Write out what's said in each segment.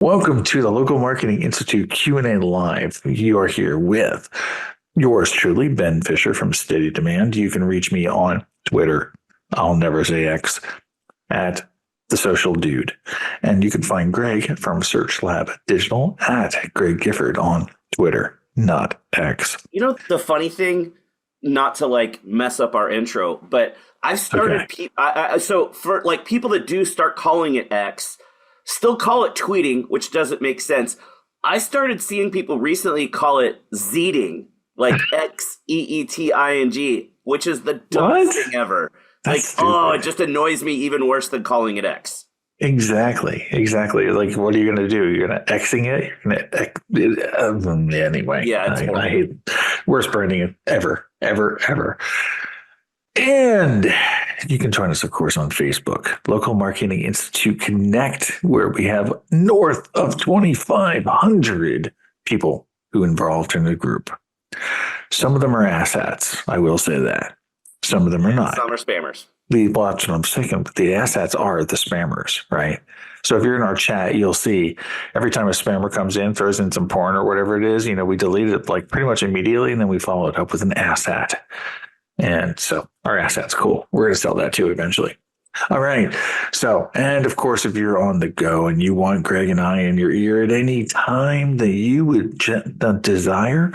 Welcome to the Local Marketing Institute Q&A Live. You are here with yours truly, Ben Fisher from Steady Demand. You can reach me on Twitter. I'll never say X at the social dude. And you can find Greg from Search Lab Digital at Greg Gifford on Twitter, not X. You know, the funny thing, not to like mess up our intro, but I've started, so for like people that do start calling it X, still call it tweeting, which doesn't make sense. I started seeing people recently call it Zeeting, like Xeeting, which is the dumbest thing ever. That's like, it just annoys me even worse than calling it X. Exactly. Like, what are you going to do? You're going to Xing it? You're going to anyway. Yeah, I hate worst branding ever. And you can join us, of course, on Facebook, Local Marketing Institute Connect, where we have north of 2,500 people who involved in the group. Some of them are asshats. I will say that. Some of them are not. Some are spammers. That's what I'm saying. But the asshats are the spammers, right? So if you're in our chat, you'll see every time a spammer comes in, throws in some porn or whatever it is, we delete it like pretty much immediately, and then we follow it up with an asshat. And so our asset's cool. We're going to sell that too eventually. All right. So, and of course, if you're on the go and you want Greg and I in your ear at any time that you would desire,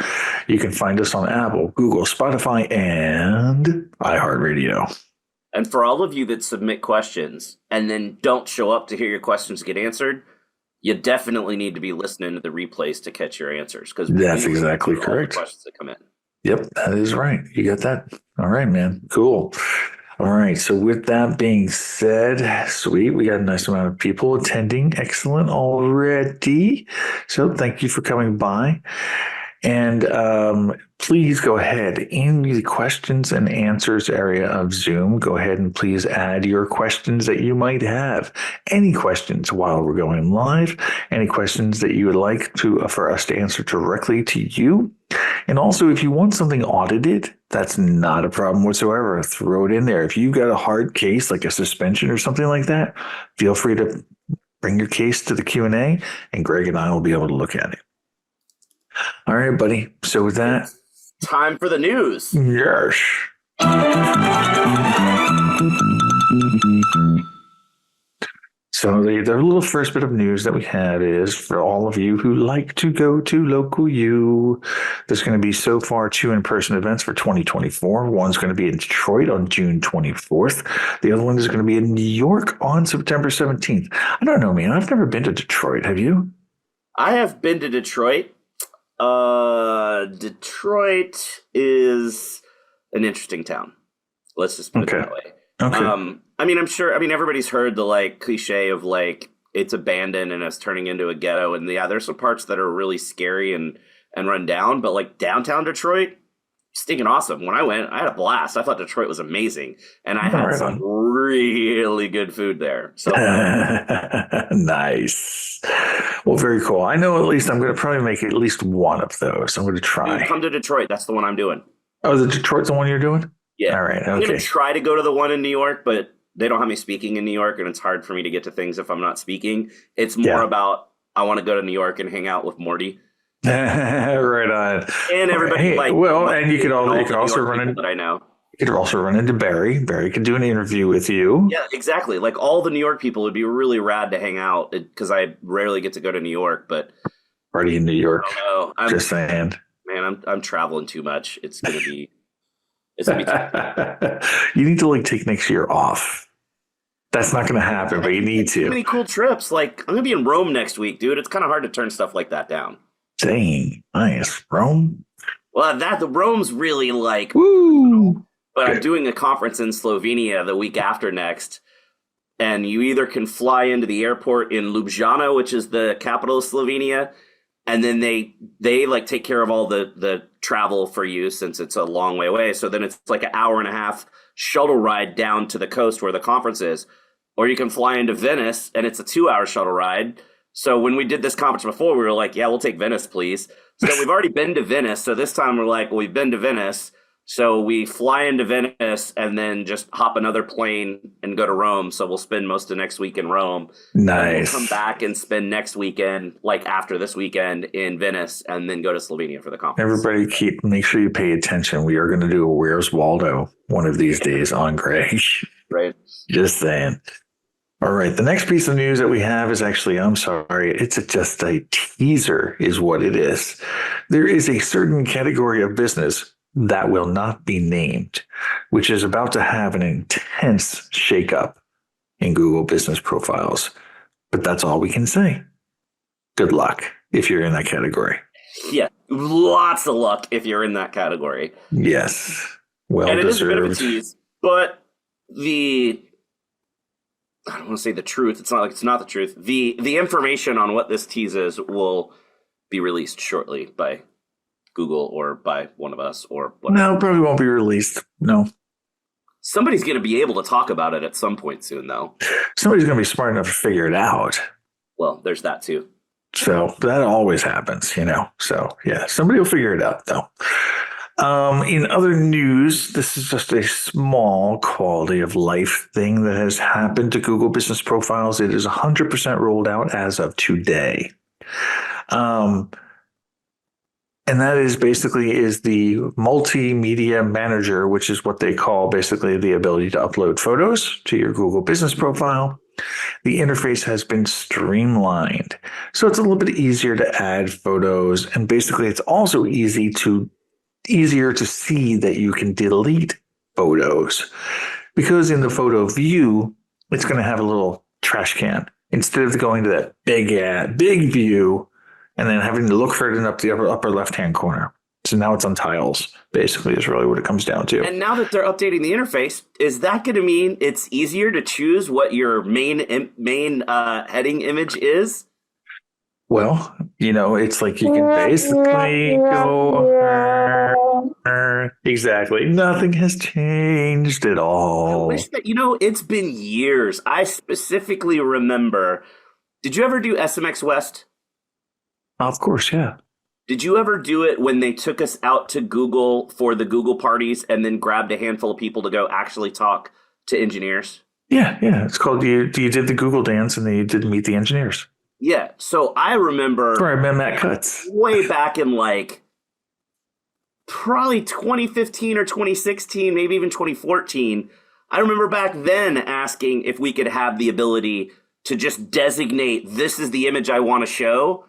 you can find us on Apple, Google, Spotify, and iHeartRadio. And for all of you that submit questions and then don't show up to hear your questions get answered, you definitely need to be listening to the replays to catch your answers. Because that's exactly correct. All the questions that come in. Yep, that is right. You got that? All right, man. Cool. All right. So with that being said, sweet. We got a nice amount of people attending. Excellent already. So thank you for coming by. And please go ahead in the questions and answers area of Zoom. Go ahead and please add your questions that you might have. Any questions while we're going live. Any questions that you would like for us to answer directly to you. And also, if you want something audited, that's not a problem whatsoever. Throw it in there. If you've got a hard case, like a suspension or something like that, feel free to bring your case to the Q&A, and Greg and I will be able to look at it. All right, buddy. So with that, time for the news. Yes. So the little first bit of news that we have is for all of you who like to go to Local U, there's going to be so far 2 in-person events for 2024. One's going to be in Detroit on June 24th. The other one is going to be in New York on September 17th. I don't know, man. I've never been to Detroit. Have you? I have been to Detroit. Detroit is an interesting town. Let's just put it that way. Okay. I'm sure, everybody's heard the like cliche of like it's abandoned and it's turning into a ghetto. And yeah, there's some parts that are really scary and run down, but like downtown Detroit, stinking awesome. When I went, I had a blast. I thought Detroit was amazing. And I had some really good food there. So nice. Well, very cool. I know at least I'm going to probably make at least one of those. I'm going to try. Come to Detroit. That's the one I'm doing. Oh, the Detroit's the one you're doing? Yeah. All right. Okay. I'm going to try to go to the one in New York, but they don't have me speaking in New York, and it's hard for me to get to things if I'm not speaking. It's more about I want to go to New York and hang out with Morty. Right on. And everybody and you could also run into that I know. You could also run into Barry. Barry could do an interview with you. Yeah, exactly. Like all the New York people would be really rad to hang out because I rarely get to go to New York, but party in New York. I'm just saying. Man, I'm traveling too much. It's gonna be You need to like take next year off. That's not going to happen, but you need to. Too many cool trips. Like I'm going to be in Rome next week, dude. It's kind of hard to turn stuff like that down. Dang, nice. Rome? Well, the Rome's really like, woo. But I'm doing a conference in Slovenia the week after next. And you either can fly into the airport in Ljubljana, which is the capital of Slovenia. And then they like take care of all the travel for you since it's a long way away. So then it's like an hour and a half shuttle ride down to the coast where the conference is. Or you can fly into Venice and it's a 2-hour shuttle ride. So when we did this conference before, we were like, yeah, we'll take Venice, please. So we've already been to Venice. So this time we're like, well, we've been to Venice. So we fly into Venice and then just hop another plane and go to Rome. So we'll spend most of next week in Rome. And we'll come Nice. back and spend next weekend, like after this weekend, in Venice, and then go to Slovenia for the conference. Everybody make sure you pay attention. We are going to do a Where's Waldo one of these days on Greg. Right. Just saying. All right. The next piece of news that we have is actually, I'm sorry, it's just a teaser is what it is. There is a certain category of business that will not be named, which is about to have an intense shakeup in Google business profiles. But that's all we can say. Good luck if you're in that category. Yeah. Lots of luck if you're in that category. Yes. Well and it is a bit of a deserved. tease, but I don't want to say the truth. It's not like it's not the truth. The information on what this tease is will be released shortly by Google or by one of us or whatever. No, probably won't be released. No. Somebody's going to be able to talk about it at some point soon, though. Somebody's going to be smart enough to figure it out. Well, there's that too. So that always happens, you know. So yeah, somebody will figure it out though. In other news, this is just a small quality of life thing that has happened to Google Business Profiles. It is 100% rolled out as of today. And that is basically is the multimedia manager, which is what they call basically the ability to upload photos to your Google Business Profile. The interface has been streamlined. So it's a little bit easier to add photos. And basically it's also easier to see that you can delete photos. Because in the photo view, it's going to have a little trash can. Instead of going to that big view and then having to look for it in up the upper left-hand corner. So now it's on tiles, basically, is really what it comes down to. And now that they're updating the interface, is that going to mean it's easier to choose what your main heading image is? Well, you know, it's like you can basically go exactly. Nothing has changed at all. I wish that, it's been years. I specifically remember, did you ever do SMX West? Of course, yeah. Did you ever do it when they took us out to Google for the Google parties and then grabbed a handful of people to go actually talk to engineers? Yeah. It's called you did the Google dance and then you did meet the engineers. Yeah. So I remember Where I met Matt Cutts. way back in probably 2015 or 2016, maybe even 2014. I remember back then asking if we could have the ability to just designate this is the image I want to show.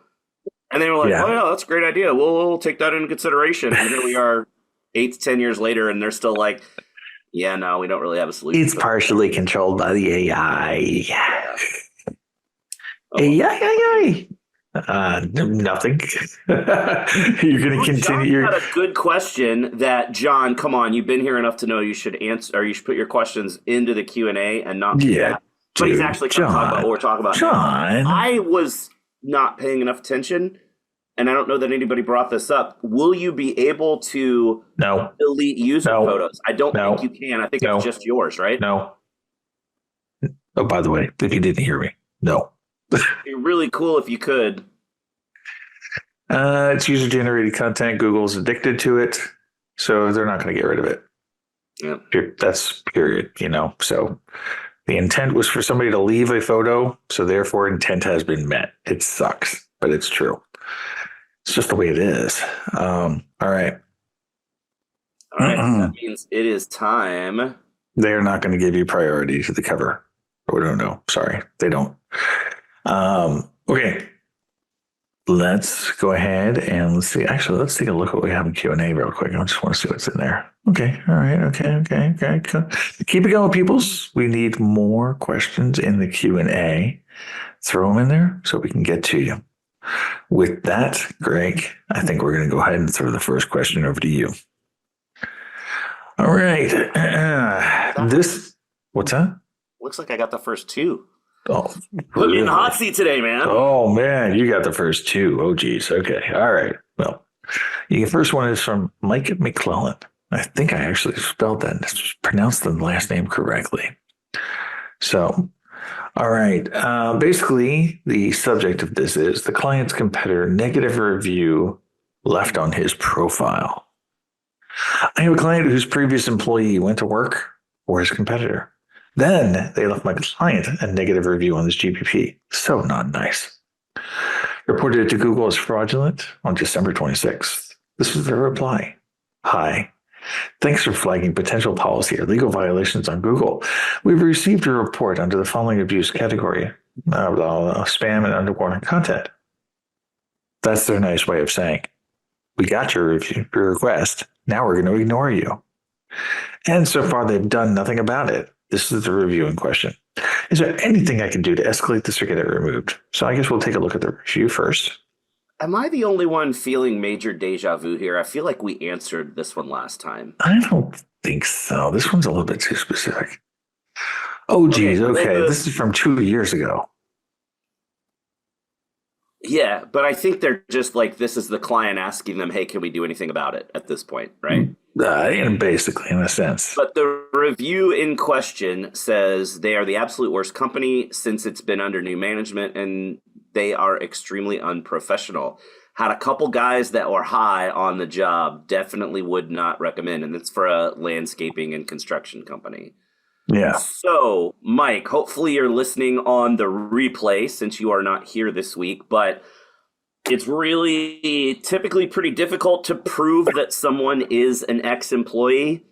And they were like, oh, yeah, that's a great idea. We'll take that into consideration. And here we are 8 to 10 years later, and they're still like, yeah, no, we don't really have a solution. It's partially controlled by the AI. Oh. AI. Nothing. You're going to continue. John had a good question that, John, come on, you've been here enough to know you should answer, or you should put your questions into the Q&A and not. Yeah. But he's actually going to talk about what we're talking about. John. Now. I was not paying enough attention, and I don't know that anybody brought this up. Will you be able to delete user photos? I don't think you can. I think it's just yours, right? No. Oh, by the way, if you didn't hear me, no. It'd be really cool if you could. It's user-generated content. Google's addicted to it, so they're not going to get rid of it. Yeah. That's period, so the intent was for somebody to leave a photo, so therefore intent has been met. It sucks, but it's true. It's just the way it is. All right. All right. That means it is time. They're not going to give you priority to the cover. Oh, no. Sorry. They don't. Okay. Let's go ahead and let's see. Actually, let's take a look at what we have in Q&A real quick. I just want to see what's in there. Okay. All right. Okay. Keep it going, peoples. We need more questions in the Q&A. Throw them in there so we can get to you. With that, Greg, I think we're going to go ahead and throw the first question over to you. All right. What's that? Looks like I got the first two. Oh, put me in the hot seat today, man. Oh, man, you got the first two. Oh, geez. Okay. All right. Well, the first one is from Mike McClellan. I think I actually spelled that, pronounced the last name correctly. So, all right. Basically, the subject of this is the client's competitor negative review left on his profile. I have a client whose previous employee went to work for his competitor. Then they left my client a negative review on this GPP. So not nice. Reported it to Google as fraudulent on December 26th. This was their reply. Hi. Thanks for flagging potential policy or legal violations on Google. We've received a report under the following abuse category, spam and underwater content. That's their nice way of saying, we got your request. Now we're going to ignore you. And so far, they've done nothing about it. This is the review in question. Is there anything I can do to escalate this or get it removed? So I guess we'll take a look at the review first. Am I the only one feeling major deja vu here? I feel like we answered this one last time. I don't think so. This one's a little bit too specific. Oh, geez. Okay. This is from 2 years ago. Yeah, but I think they're just like, this is the client asking them, hey, can we do anything about it at this point, right? Basically, in a sense. But the review in question says they are the absolute worst company since it's been under new management, and they are extremely unprofessional. Had a couple guys that were high on the job, definitely would not recommend, and it's for a landscaping and construction company. Yeah. So, Mike, hopefully you're listening on the replay since you are not here this week, but it's really typically pretty difficult to prove that someone is an ex-employee.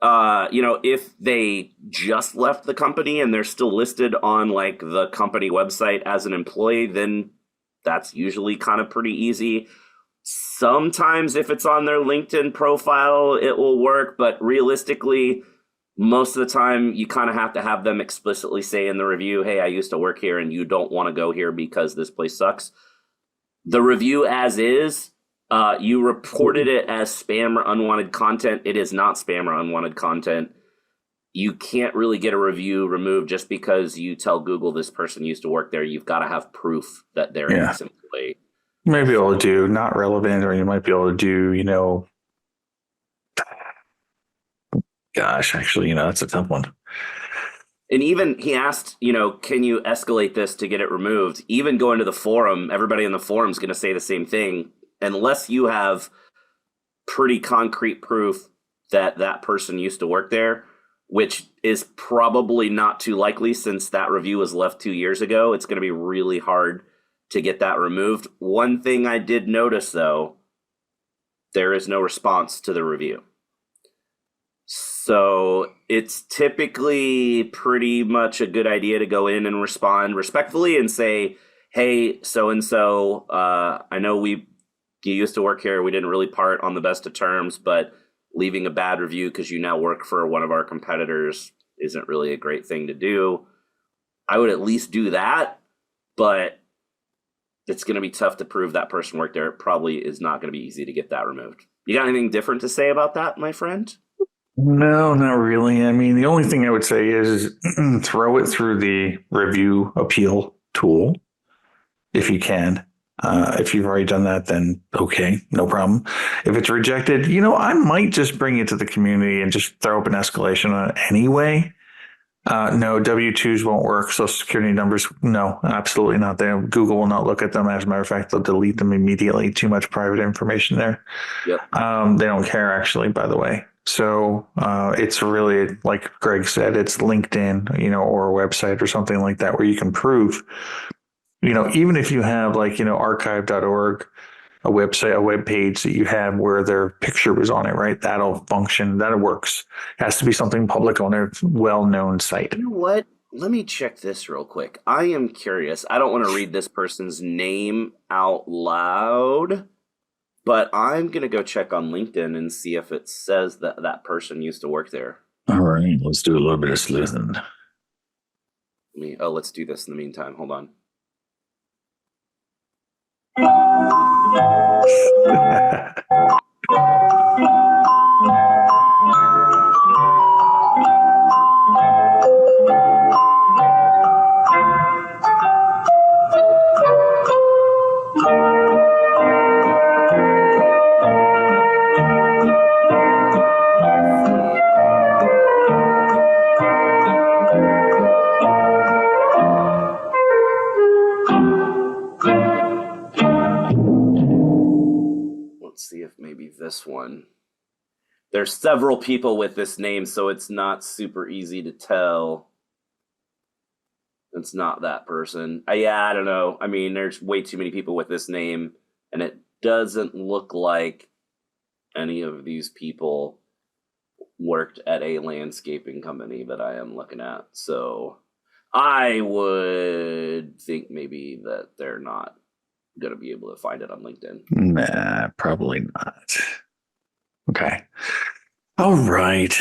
If they just left the company and they're still listed on like the company website as an employee, then that's usually kind of pretty easy. Sometimes if it's on their LinkedIn profile, it will work, but realistically, most of the time, you kind of have them explicitly say in the review, hey, I used to work here and you don't want to go here because this place sucks. The review as is, you reported it as spam or unwanted content. It is not spam or unwanted content. You can't really get a review removed just because you tell Google this person used to work there. You've got to have proof that they're an ex-employee. You might be able to do not relevant, or you might be able to do, gosh, actually, that's a tough one. And even he asked, can you escalate this to get it removed? Even going to the forum, everybody in the forum is going to say the same thing. Unless you have pretty concrete proof that that person used to work there, which is probably not too likely since that review was left 2 years ago, it's going to be really hard to get that removed. One thing I did notice, though, there is no response to the review. So it's typically pretty much a good idea to go in and respond respectfully and say, hey, so-and-so, I know you used to work here. We didn't really part on the best of terms, but leaving a bad review because you now work for one of our competitors isn't really a great thing to do. I would at least do that, but it's going to be tough to prove that person worked there. It probably is not going to be easy to get that removed. You got anything different to say about that, my friend? No, not really. I mean, the only thing I would say is throw it through the review appeal tool if you can. If you've already done that, then okay, no problem. If it's rejected, I might just bring it to the community and just throw up an escalation on it anyway. No, W-2s won't work. Social security numbers, no, absolutely not. Google will not look at them. As a matter of fact, they'll delete them immediately. Too much private information there. Yep. They don't care, actually, by the way. So it's really, like Greg said, it's LinkedIn, or a website or something like that where you can prove, even if you have like, archive.org, a website, a web page that you have where their picture was on it, right? That'll function. That works. It has to be something public on a well-known site. You know what? Let me check this real quick. I am curious. I don't want to read this person's name out loud, but I'm going to go check on LinkedIn and see if it says that that person used to work there. All right. Let's do a little bit of sleuthing. Let's do this in the meantime. Hold on. See if maybe this one. There's several people with this name, so it's not super easy to tell. It's not that person. I don't know. I mean, there's way too many people with this name, and it doesn't look like any of these people worked at a landscaping company that I am looking at. So I would think maybe that they're not going to be able to find it on LinkedIn. Nah, probably not. Okay. All right.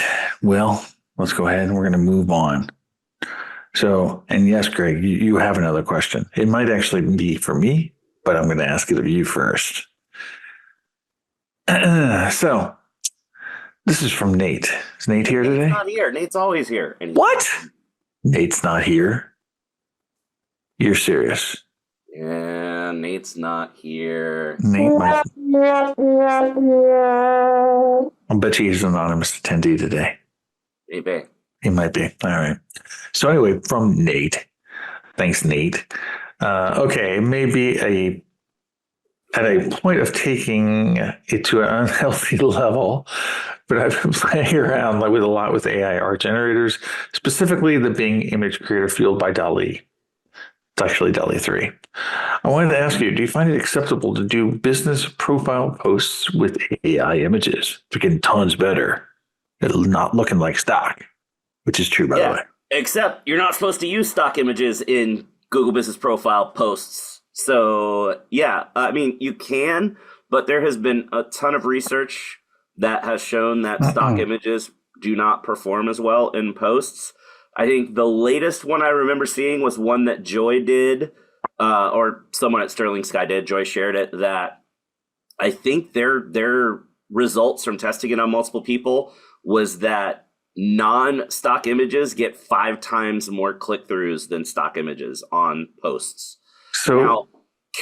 Well, let's go ahead and we're going to move on. So, and yes, Greg, you have another question. It might actually be for me, but I'm going to ask it of you first. So, this is from Nate. Is Nate here today? Nate's not here. Nate's always here. What? Nate's not here? You're serious? Yeah, Nate's not here. Nate might. I'll bet you he's an anonymous attendee today. Maybe. He might be. All right. So anyway, from Nate. Thanks, Nate. Okay, maybe at a point of taking it to an unhealthy level, but I've been playing around with a lot with AI art generators, specifically the Bing image creator fueled by DALL-E. It's actually DALL-E 3. I wanted to ask you, do you find it acceptable to do business profile posts with AI images? They're getting tons better. It's not looking like stock, which is true, by the way. Except you're not supposed to use stock images in Google Business Profile posts. So, yeah, I mean, you can, but there has been a ton of research that has shown that stock images do not perform as well in posts. I think the latest one I remember seeing was one that Joy did, or someone at Sterling Sky did. Joy shared it, that I think their results from testing it on multiple people was that non-stock images get 5 times more click-throughs than stock images on posts. So now,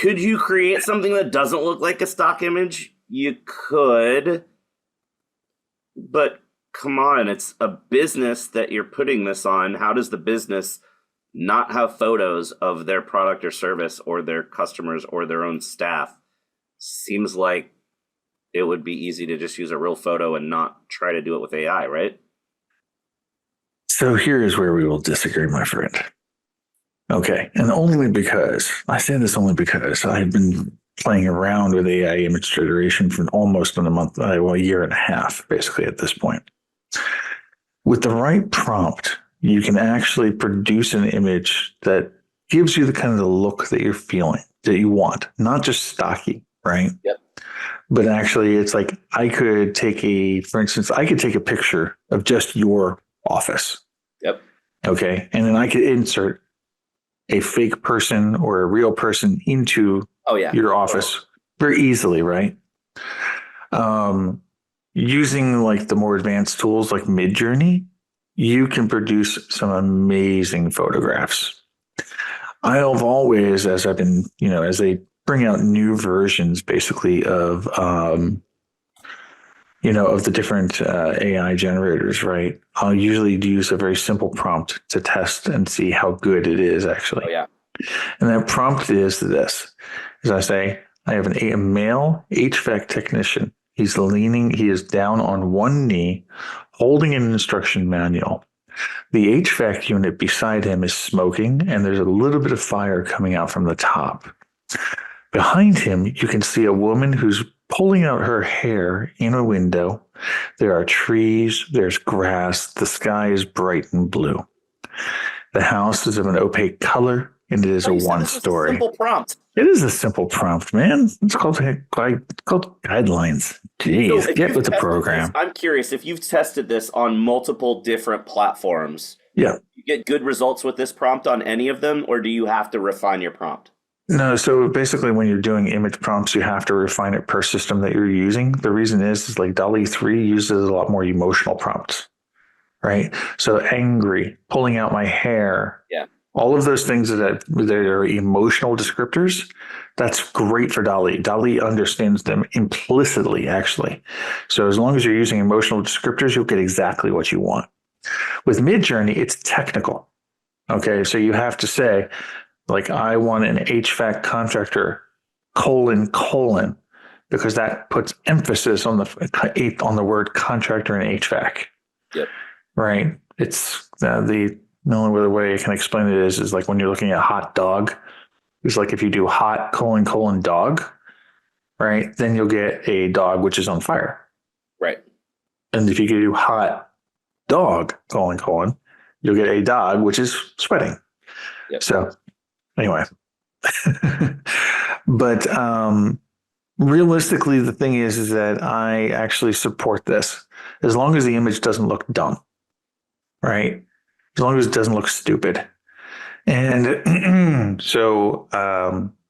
could you create something that doesn't look like a stock image? You could, but come on, it's a business that you're putting this on. How does the business not have photos of their product or service or their customers or their own staff? Seems like it would be easy to just use a real photo and not try to do it with AI, right? So here is where we will disagree, my friend. Okay. And only because, I say this only because I've been playing around with AI image generation for almost a year and a half, basically at this point. With the right prompt, you can actually produce an image that gives you the kind of the look that you're feeling, that you want, not just stocky, right? Yep. But actually it's like for instance, I could take a picture of just your office. Yep. Okay. And then I could insert a fake person or a real person into your office very easily, right? Using like the more advanced tools like Midjourney, you can produce some amazing photographs. I have always, as I've been, as they bring out new versions basically of the different AI generators, right? I'll usually use a very simple prompt to test and see how good it is actually. Oh, yeah. And that prompt is this, as I say, I have a male HVAC technician. He is down on one knee, holding an instruction manual. The HVAC unit beside him is smoking, and there's a little bit of fire coming out from the top. Behind him, you can see a woman who's pulling out her hair in a window. There are trees, there's grass, the sky is bright and blue. The house is of an opaque color, and it is a one-story. Simple prompt. It is a simple prompt, man. It's called guidelines. Jeez, So get with the program. I'm curious if you've tested this on multiple different platforms. Yeah. You get good results with this prompt on any of them, or do you have to refine your prompt? No, so basically when you're doing image prompts, you have to refine it per system that you're using. The reason is like DALL-E 3 uses a lot more emotional prompts, right? So angry, pulling out my hair. Yeah. All of those things that are emotional descriptors, that's great for DALL-E. DALL-E understands them implicitly, actually. So as long as you're using emotional descriptors, you'll get exactly what you want. With Midjourney, it's technical. Okay, so you have to say, like, I want an HVAC contractor, : because that puts emphasis on the word contractor and HVAC. Yep. Right. It's the only other way I can explain it is like when you're looking at hot dog, it's like if you do hot : dog, right, then you'll get a dog which is on fire. Right. And if you do hot dog : you'll get a dog which is sweating. Yep. So anyway, but realistically, the thing is that I actually support this as long as the image doesn't look dumb, right? As long as it doesn't look stupid. And so,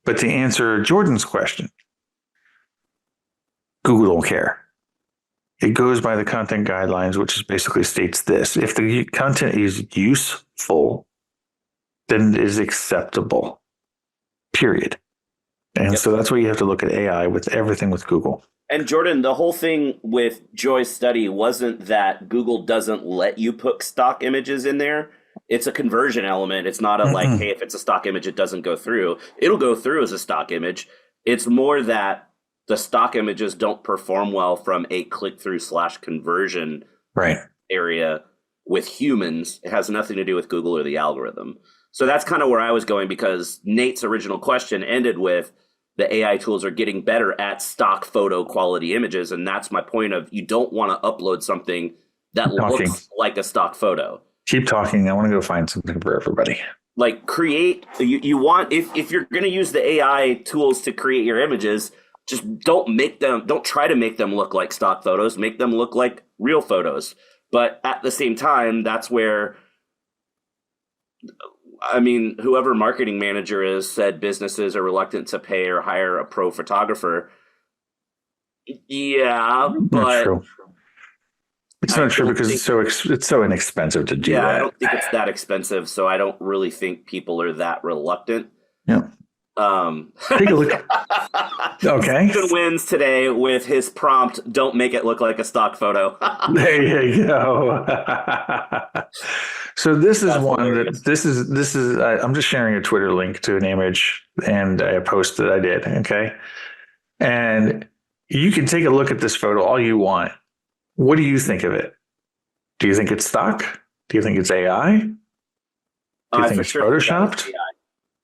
but to answer Jordan's question, Google don't care. It goes by the content guidelines, which is basically states this: if the content is useful, then it is acceptable, period. And so that's why you have to look at AI with everything with Google. And Jordan, the whole thing with Joy's study wasn't that Google doesn't let you put stock images in there. It's a conversion element. It's not a like, hey, if it's a stock image, it doesn't go through. It'll go through as a stock image. It's more that the stock images don't perform well from a click-through / conversion area with humans. It has nothing to do with Google or the algorithm. So that's kind of where I was going, because Nate's original question ended with the AI tools are getting better at stock photo quality images. And that's my point of, you don't want to upload something that looks like a stock photo. Keep talking. I want to go find something for everybody. Like you want, if you're going to use the AI tools to create your images, just don't try to make them look like stock photos, make them look like real photos. But at the same time, that's where, I mean, whoever marketing manager is said businesses are reluctant to pay or hire a pro photographer. Yeah, but not true. It's not true because it's so inexpensive to do that. I don't think it's that expensive, so I don't really think people are that reluctant. Yeah. Take a look. Okay. Stephen wins today with his prompt, "Don't make it look like a stock photo." There you go. So this is one hilarious. This is I'm just sharing a Twitter link to an image and a post that I did. Okay. And you can take a look at this photo all you want. What do you think of it? Do you think it's stock? Do you think it's AI? Do you think it's photoshopped?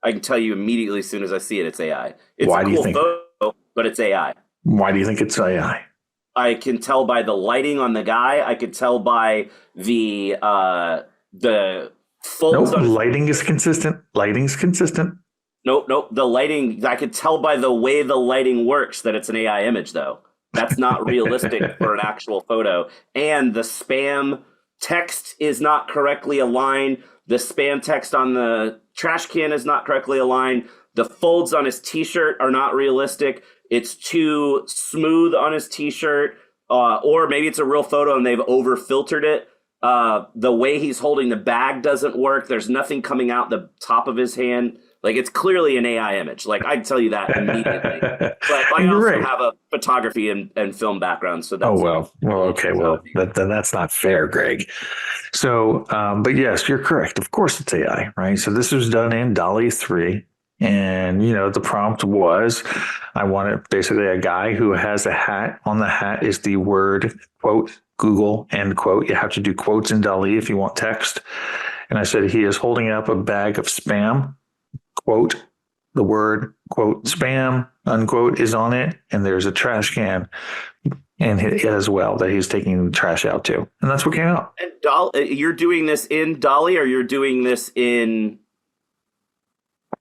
I can tell you immediately as soon as I see it, it's AI. It's Why a cool photo, but it's AI. Why do you think it's AI? I can tell by the lighting on the guy. I could tell by the folds. Nope, lighting is consistent. Lighting's consistent. Nope. The lighting, I could tell by the way the lighting works that it's an AI image, though. That's not realistic for an actual photo. And the spam text is not correctly aligned. The spam text on the trash can is not correctly aligned. The folds on his t-shirt are not realistic. It's too smooth on his t-shirt. Or maybe it's a real photo and they've over filtered it. The way he's holding the bag doesn't work. There's nothing coming out the top of his hand. Like, it's clearly an AI image. Like, I can tell you that immediately. But I also have a photography and film background. So that's okay. Well, then that's not fair, Greg. So, but yes, you're correct. Of course it's AI, right? So this was done in DALL-E 3. And, the prompt was, I wanted basically a guy who has a hat. On the hat is the word, quote, Google, end quote. You have to do quotes in DALL-E if you want text. And I said, he is holding up a bag of spam. Quote, the word, quote, spam, unquote, is on it. And there's a trash can and as well that he's taking the trash out to. And that's what came out. And you're doing this in DALL-E, or you're doing this in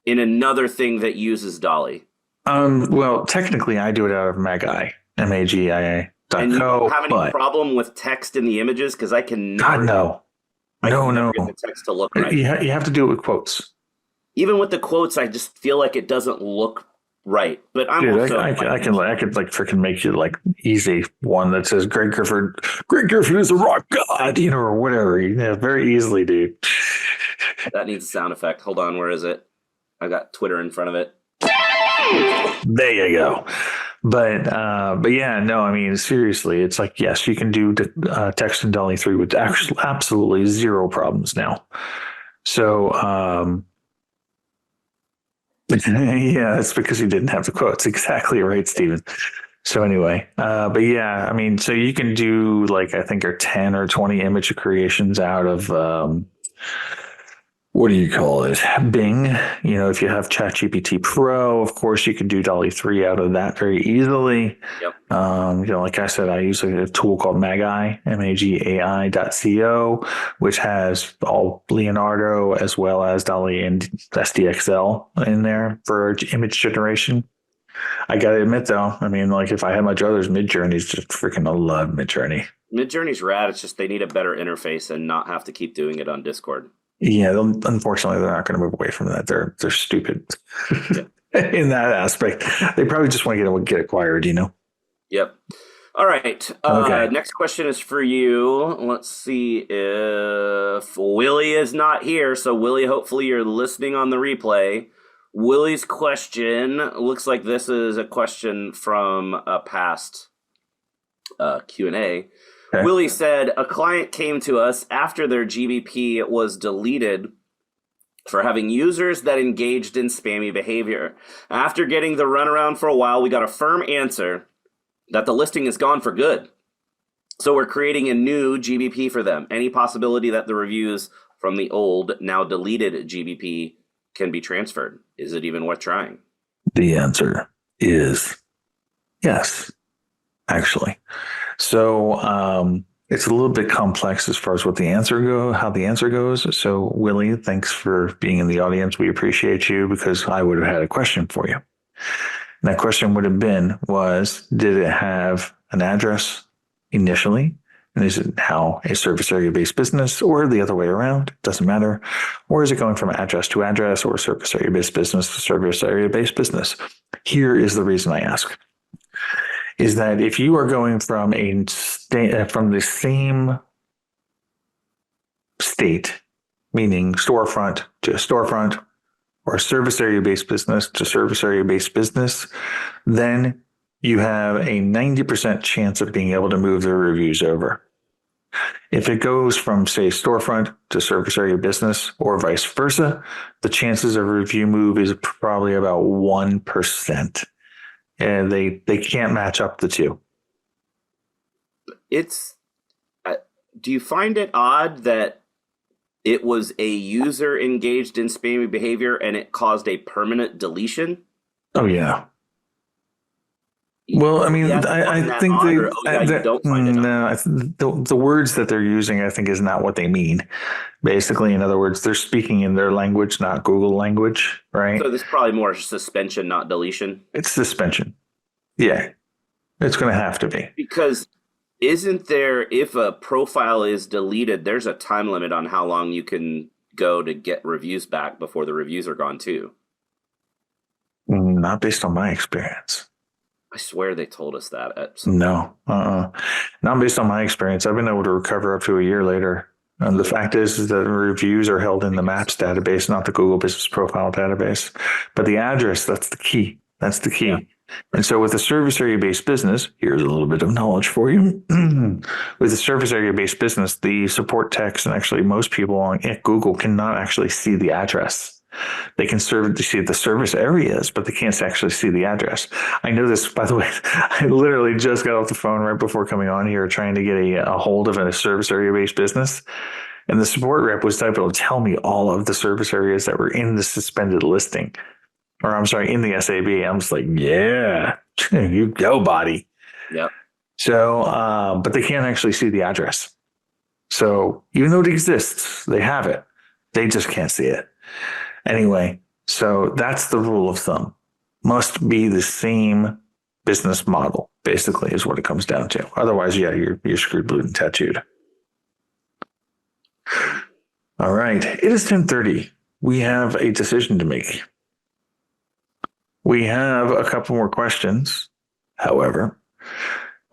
another thing that uses DALL-E? Well, technically I do it out of Magi, MAGIA.co. And you don't have any problem with text in the images? Because I can never. God, no. No. Get the text to look right. You have to do it with quotes. Even with the quotes, I just feel like it doesn't look right. But I'm also I could like freaking make you like easy one that says Greg Griffin is a rock god, or whatever. Very easily, dude. That needs a sound effect. Hold on, where is it? I got Twitter in front of it. There you go. But yeah, no, I mean, seriously, it's like, yes, you can do text in DALL-E 3 with absolutely zero problems now. So, yeah, it's because you didn't have the quotes. Exactly right, Steven. So anyway, but yeah, I mean, so you can do like I think are 10 or 20 image creations out of what do you call it? Bing. You know, if you have ChatGPT Pro, of course, you can do Dolly 3 out of that very easily. Yep. You know, like I said, I use a tool called Magai, MAGAI.co, which has all Leonardo as well as Dolly and SDXL in there for image generation. I gotta admit though, I mean, like if I had my druthers, Midjourney's just freaking I love Midjourney. Midjourney's rad. It's just they need a better interface and not have to keep doing it on Discord. Yeah, unfortunately, they're not going to move away from that. They're stupid Yeah. in that aspect. They probably just want to get acquired, you know. Yep. All right. Okay. Next question is for you. Let's see if Willie is not here. So Willie, hopefully you're listening on the replay. Willie's question looks like this is a question from a past Q&A. Okay. Willie said, a client came to us after their GBP was deleted for having users that engaged in spammy behavior. After getting the runaround for a while, we got a firm answer that the listing is gone for good. So we're creating a new GBP for them. Any possibility that the reviews from the old, now deleted GBP can be transferred? Is it even worth trying? The answer is yes, actually. So it's a little bit complex as far as how the answer goes. So Willie, thanks for being in the audience. We appreciate you because I would have had a question for you. And that question would have been did it have an address initially? And is it now a service area based business or the other way around? Doesn't matter. Or is it going from address to address or service area based business to service area based business? Here is the reason I ask. Is that if you are going from from the same state, meaning storefront to storefront, or service area based business to service area based business, then you have a 90% chance of being able to move the reviews over. If it goes from, say, storefront to service area business or vice versa, the chances of a review move is probably about 1%. And they can't match up the two. Do you find it odd that it was a user engaged in spammy behavior and it caused a permanent deletion? Oh, yeah. Well, I mean, I think the words that they're using, I think, is not what they mean. Basically, in other words, they're speaking in their language, not Google language, right? So this is probably more suspension, not deletion. It's suspension. Yeah, it's going to have to be. Because isn't there, if a profile is deleted, there's a time limit on how long you can go to get reviews back before the reviews are gone too? Not based on my experience. I swear they told us that. No, not based on my experience. I've been able to recover up to a year later. And the fact is that reviews are held in the Maps database, not the Google Business Profile database. But the address, that's the key. That's the key. Yeah. And so with a service area based business, here's a little bit of knowledge for you. With a service area based business, the support text and actually most people at Google cannot actually see the address. They can see the service areas, but they can't actually see the address. I know this, by the way. I literally just got off the phone right before coming on here trying to get a hold of a service area-based business. And the support rep was able to tell me all of the service areas that were in the suspended listing. Or I'm sorry, in the SAB. I'm just like, yeah, you go, buddy. Yeah. So, but they can't actually see the address. So even though it exists, they have it. They just can't see it. Anyway, so that's the rule of thumb. Must be the same business model, basically, is what it comes down to. Otherwise, yeah, you're screwed, blued, and tattooed. All right. It is 10:30. We have a decision to make. We have a couple more questions. However,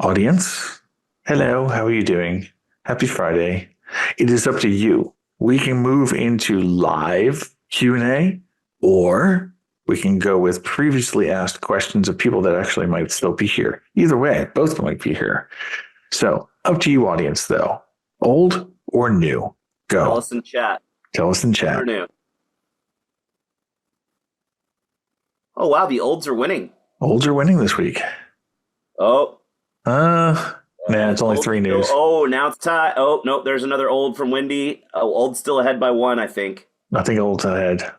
audience, hello, how are you doing? Happy Friday. It is up to you. We can move into live Q&A, or we can go with previously asked questions of people that actually might still be here. Either way, both might be here. So up to you, audience, though. Old or new? Go. Tell us in chat. Tell us in chat. Old or new? Oh, wow, the olds are winning. Olds are winning this week. Oh, Man, it's only old three still. news. Oh, now it's tie. Oh no, there's another old from Wendy. Oh, old's still ahead by one, I think. Nothing old ahead.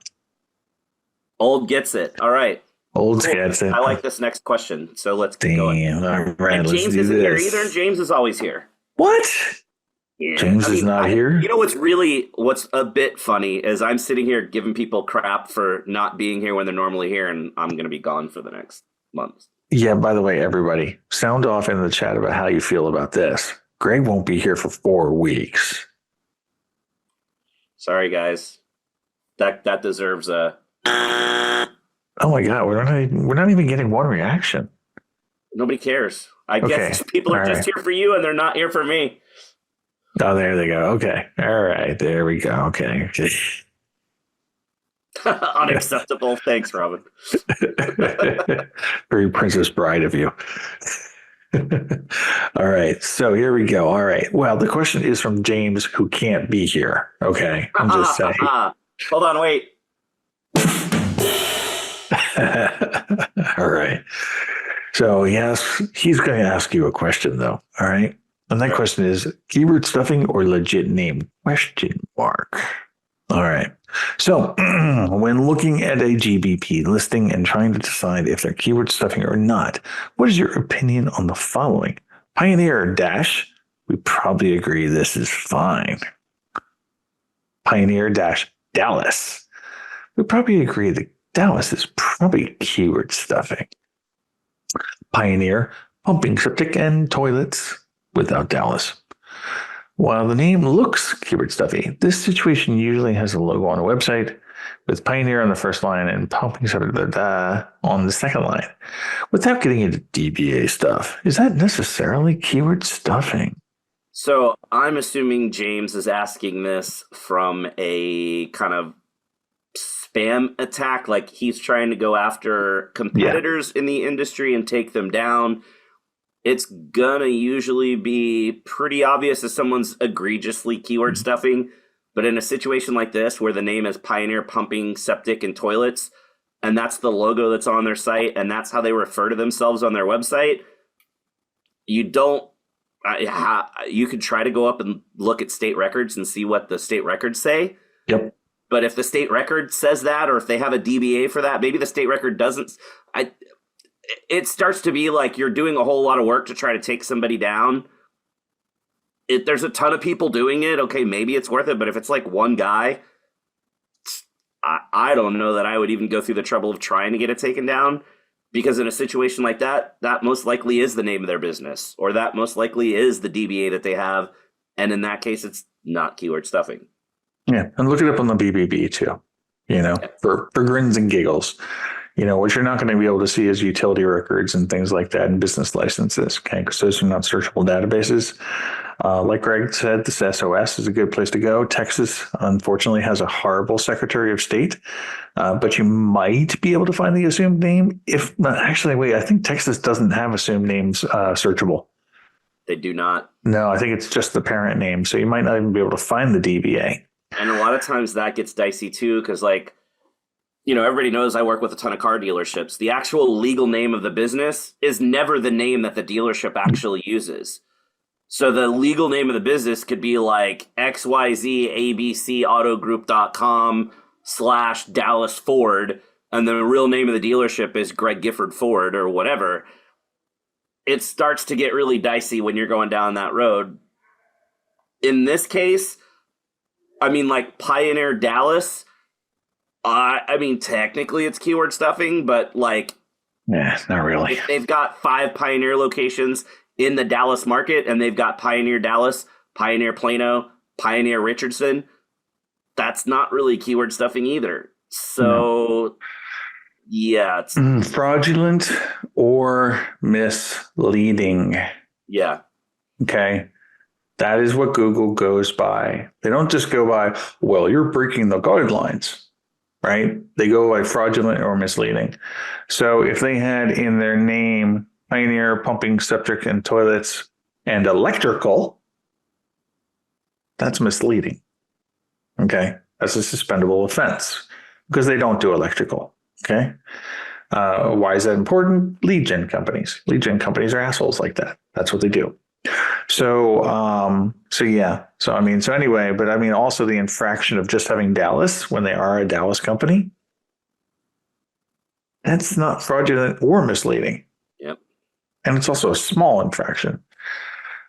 Old gets it. All right. Old Cool. gets it. I like this next question, so let's get going. Damn. All right, And let's James do isn't here either, and this. James is always here. What? Yeah. James is not You here? know what's a bit funny is I'm sitting here giving people crap for not being here when they're normally here, and I'm going to be gone for the next month. Yeah, by the way, everybody, sound off in the chat about how you feel about this. Greg won't be here for 4 weeks. Sorry, guys. That deserves a. Oh my God, we're not even getting one reaction. Nobody cares. I guess Okay. people are All just right. here for you, and they're not here for me. Oh, there they go. Okay. All right. There we go. Okay. Unacceptable. Thanks, Robin. Very Princess Bride of you. All right. So here we go. All right. Well, the question is from James, who can't be here. Okay. I'm just saying. Hold on, wait. All right. So yes, he's going to ask you a question though. All right. And that question is keyword stuffing or legit name? Question mark. All right. So when looking at a GBP listing and trying to decide if they're keyword stuffing or not, what is your opinion on the following? Pioneer dash, we probably agree this is fine. Pioneer dash Dallas, we probably agree that Dallas is probably keyword stuffing. Pioneer pumping septic and toilets without Dallas. While the name looks keyword stuffy, this situation usually has a logo on a website with Pioneer on the first line and pumping septic on the second line. Without getting into DBA stuff, is that necessarily keyword stuffing? So I'm assuming James is asking this from a kind of spam attack, like he's trying to go after competitors in the industry and take them down. It's gonna usually be pretty obvious if someone's egregiously keyword stuffing, but in a situation like this where the name is Pioneer Pumping Septic and Toilets, and that's the logo that's on their site, and that's how they refer to themselves on their website, you don't. You could try to go up and look at state records and see what the state records say. Yep. But if the state record says that, or if they have a DBA for that, maybe the state record doesn't. It starts to be like you're doing a whole lot of work to try to take somebody down. There's a ton of people doing it. Okay, maybe it's worth it. But if it's like one guy, I don't know that I would even go through the trouble of trying to get it taken down. Because in a situation like that, that most likely is the name of their business, or that most likely is the DBA that they have. And in that case, it's not keyword stuffing. Yeah. And look it up on the BBB too, for grins and giggles. What you're not going to be able to see is utility records and things like that and business licenses, okay? Because those are not searchable databases. Like Greg said, this SOS is a good place to go. Texas, unfortunately, has a horrible Secretary of State, but you might be able to find the assumed name. I think Texas doesn't have assumed names searchable. They do not. No, I think it's just the parent name. So you might not even be able to find the DBA. And a lot of times that gets dicey too, because everybody knows I work with a ton of car dealerships. The actual legal name of the business is never the name that the dealership actually uses. So the legal name of the business could be like xyzaubcautogroup.com/Dallas Ford, and the real name of the dealership is Greg Gifford Ford or whatever. It starts to get really dicey when you're going down that road. In this case, like Pioneer Dallas, technically it's keyword stuffing, but not really. If they've got 5 Pioneer locations in the Dallas market, and they've got Pioneer Dallas, Pioneer Plano, Pioneer Richardson, that's not really keyword stuffing either. So, yeah. It's fraudulent or misleading. Yeah. Okay. That is what Google goes by. They don't just go by, well, you're breaking the guidelines, right? They go by fraudulent or misleading. So if they had in their name Pioneer Pumping Septic and Toilets and Electrical, that's misleading. Okay. That's a suspendable offense because they don't do electrical. Okay. Why is that important? Lead gen companies. Lead gen companies are assholes like that. That's what they do. So, yeah. So, I mean, so anyway, but I mean, also the infraction of just having Dallas when they are a Dallas company, that's not fraudulent or misleading. Yep. And it's also a small infraction.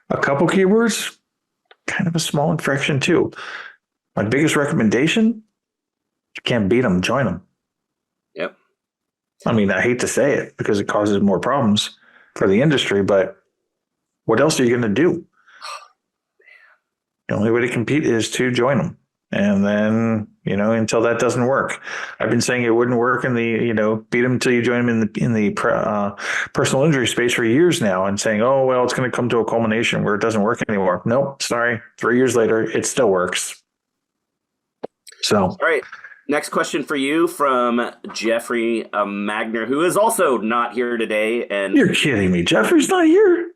A couple keywords, kind of a small infraction too. My biggest recommendation, you can't beat them, join them. Yep. I mean, I hate to say it because it causes more problems for the industry, but what else are you going to do? The only way to compete is to join them. And then, until that doesn't work. I've been saying it wouldn't work in the, beat them until you join them in the personal injury space for years now, and saying, oh, well, it's going to come to a culmination where it doesn't work anymore. Nope, sorry. 3 years later, it still works. So, all right. Next question for you from Jeffrey Magner, who is also not here today. And you're kidding me. Jeffrey's not here.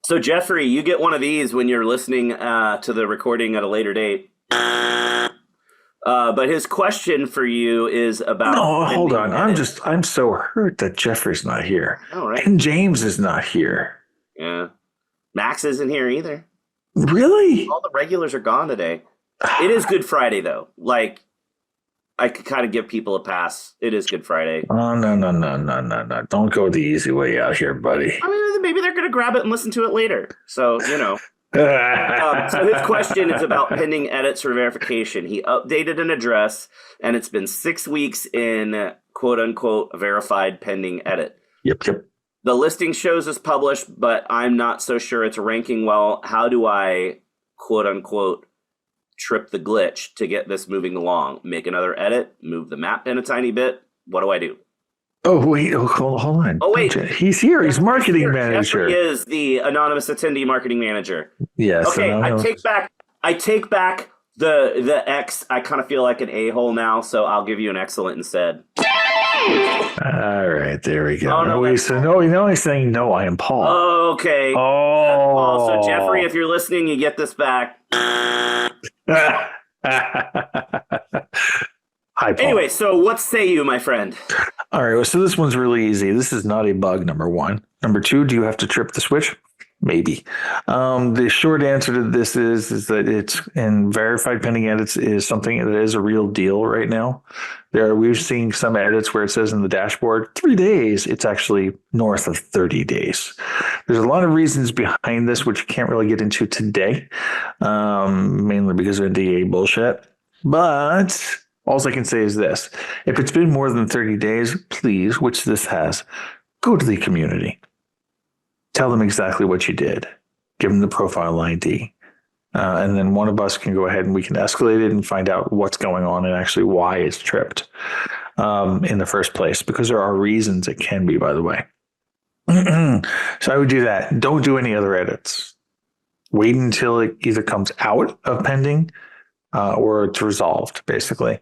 So, Jeffrey, you get one of these when you're listening to the recording at a later date. But his question for you is about. No, hold on. I'm so hurt that Jeffrey's not here. Oh, right. And James is not here. Yeah. Max isn't here either. Really? All the regulars are gone today. It is Good Friday, though. Like, I could kind of give people a pass. It is Good Friday. Oh, no. Don't go the easy way out here, buddy. I mean, maybe they're going to grab it and listen to it later. So, so his question is about pending edits for verification. He updated an address, and it's been 6 weeks in quote-unquote verified pending edit. Yep. The listing shows as published, but I'm not so sure it's ranking well. How do I quote-unquote trip the glitch to get this moving along? Make another edit? Move the map in a tiny bit? What do I do? Oh, wait. Oh, hold on. Oh, wait. He's here. He's marketing manager. He is the anonymous attendee marketing manager. Yes. Okay, I take back the X. I kind of feel like an a-hole now, so I'll give you an excellent instead. All right, there we go. Oh, no, he's saying no. I am Paul. Okay. Oh. Paul. So Jeffrey, if you're listening, you get this back. Hi, Paul. Anyway, so what say you, my friend? All right, so this one's really easy. This is not a bug, number one. Number two, do you have to trip the switch? Maybe. The short answer to this is that it's in verified pending edits is something that is a real deal right now. We've seen some edits where it says in the dashboard 3 days. It's actually north of 30 days. There's a lot of reasons behind this, which you can't really get into today, mainly because of DA bullshit. But all I can say is this. If it's been more than 30 days, please, which this has, go to the community. Tell them exactly what you did. Give them the profile ID. And then one of us can go ahead and we can escalate it and find out what's going on and actually why it's tripped in the first place. Because there are reasons it can be, by the way. So I would do that. Don't do any other edits. Wait until it either comes out of pending or it's resolved, basically.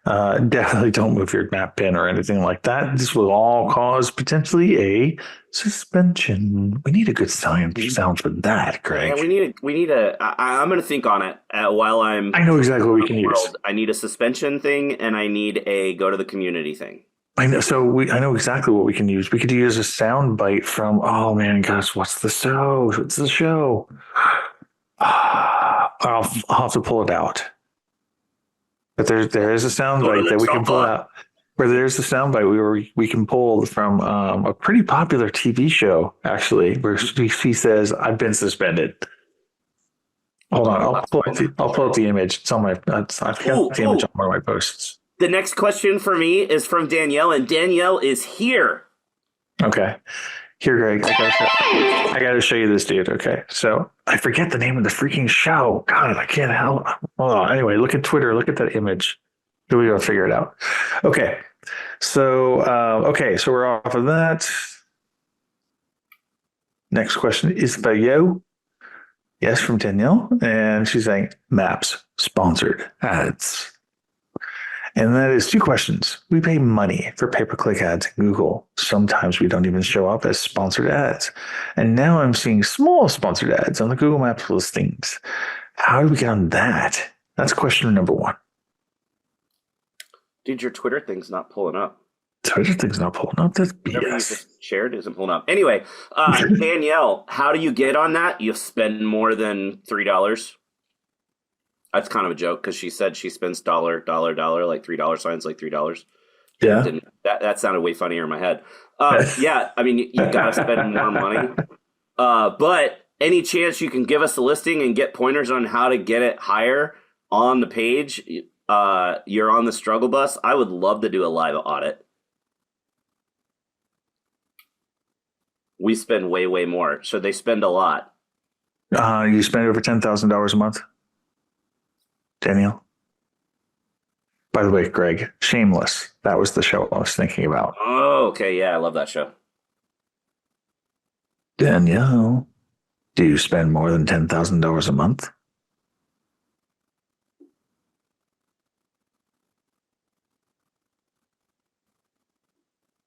Definitely don't move your map pin or anything like that. This will all cause potentially a suspension. We need a good sound for that, Greg. Yeah, we need a. I'm going to think on it while I'm. I know exactly what we can use. I need a suspension thing, and I need a go to the community thing. I know. So I know exactly what we can use. We could use a sound bite from. Oh man, gosh, what's the show? What's the show? I'll have to pull it out. But there is a soundbite that we can pull out. Where there's a soundbite where we can pull from a pretty popular TV show, actually, where she says, "I've been suspended." Hold on, I'll pull up the image. It's on my. I've got the image on one of my posts. The next question for me is from Danielle, and Danielle is here. Okay. Here, Greg, I gotta show you this dude. Okay, so I forget the name of the freaking show. God, I can't help. Oh, anyway, look at Twitter. Look at that image. Here we go. Figure it out. Okay, so we're off of that. Next question is by you. Yes, from Danielle, and she's saying maps sponsored ads. And that is 2 questions. We pay money for pay-per-click ads in Google. Sometimes we don't even show up as sponsored ads. And now I'm seeing small sponsored ads on the Google Maps listings. How do we get on that? That's question number 1. Dude, your Twitter thing's not pulling up. So everything's not pulling up. That's Whatever you BS. just shared isn't pulling up. Anyway, Danielle, how do you get on that? You spend more than $3. That's kind of a joke because she said she spends dollar, dollar, dollar, like $3 signs, like $3. Yeah. Didn't that sounded way funnier in my head. Yeah, I mean you gotta spend more money. But any chance you can give us a listing and get pointers on how to get it higher on the page, you're on the struggle bus. I would love to do a live audit. We spend way, way more. So they spend a lot. You spend over $10,000 a month, Danielle. By the way, Greg, Shameless. That was the show I was thinking about. Oh, okay. Yeah, I love that show. Danielle, do you spend more than $10,000 a month?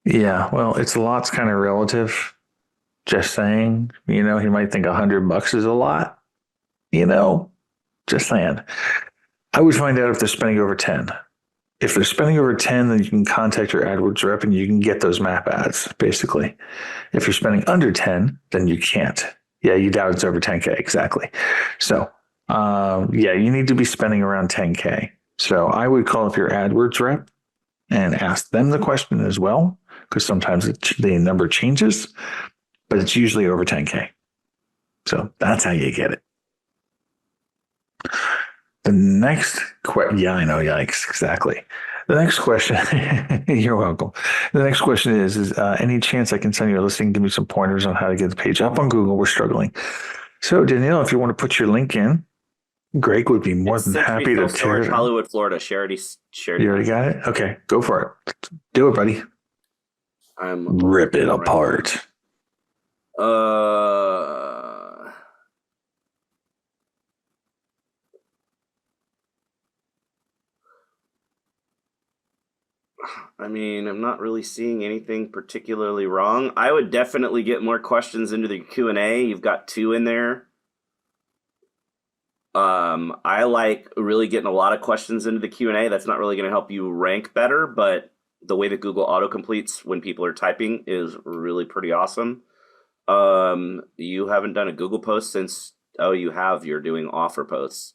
Yeah, well, it's a lot's kind of relative. Just saying, he might think $100 is a lot, just saying. I would find out if they're spending over 10. If they're spending over 10, then you can contact your AdWords rep and you can get those map ads, basically. If you're spending under 10, then you can't. Yeah, you doubt it's over 10K, exactly. So, you need to be spending around 10K. So I would call up your AdWords rep and ask them the question as well, because sometimes the number changes, but it's usually over 10K. So that's how you get it. The next question, yeah, I know, yikes, exactly. The next question, you're welcome. The next question is any chance I can send you a listing? Give me some pointers on how to get the page up on Google. We're struggling. So Danielle, if you want to put your link in, Greg would be more than happy to tear it. Hollywood, Florida. Shared. You already got it? Okay, go for it. Do it, buddy. Rip it apart. I mean, I'm not really seeing anything particularly wrong. I would definitely get more questions into the Q&A. You've got 2 in there. I like really getting a lot of questions into the Q&A. That's not really going to help you rank better, but the way that Google auto-completes when people are typing is really pretty awesome. You haven't done a Google post since, you have. You're doing offer posts.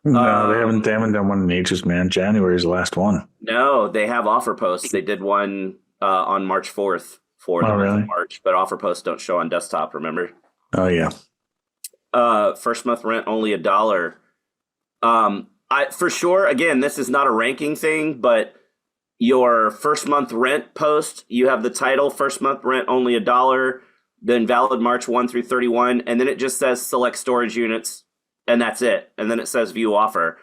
No, they haven't done one in ages, man. January is the last one. No, they have offer posts. They did one on March 4th for the month of March, but offer posts don't show on desktop, remember? Oh, yeah. First month rent only $1. For sure, again, this is not a ranking thing, but your first month rent post, you have the title, first month rent only $1, then valid March 1 through 31, and then it just says select storage units, and that's it. And then it says view offer.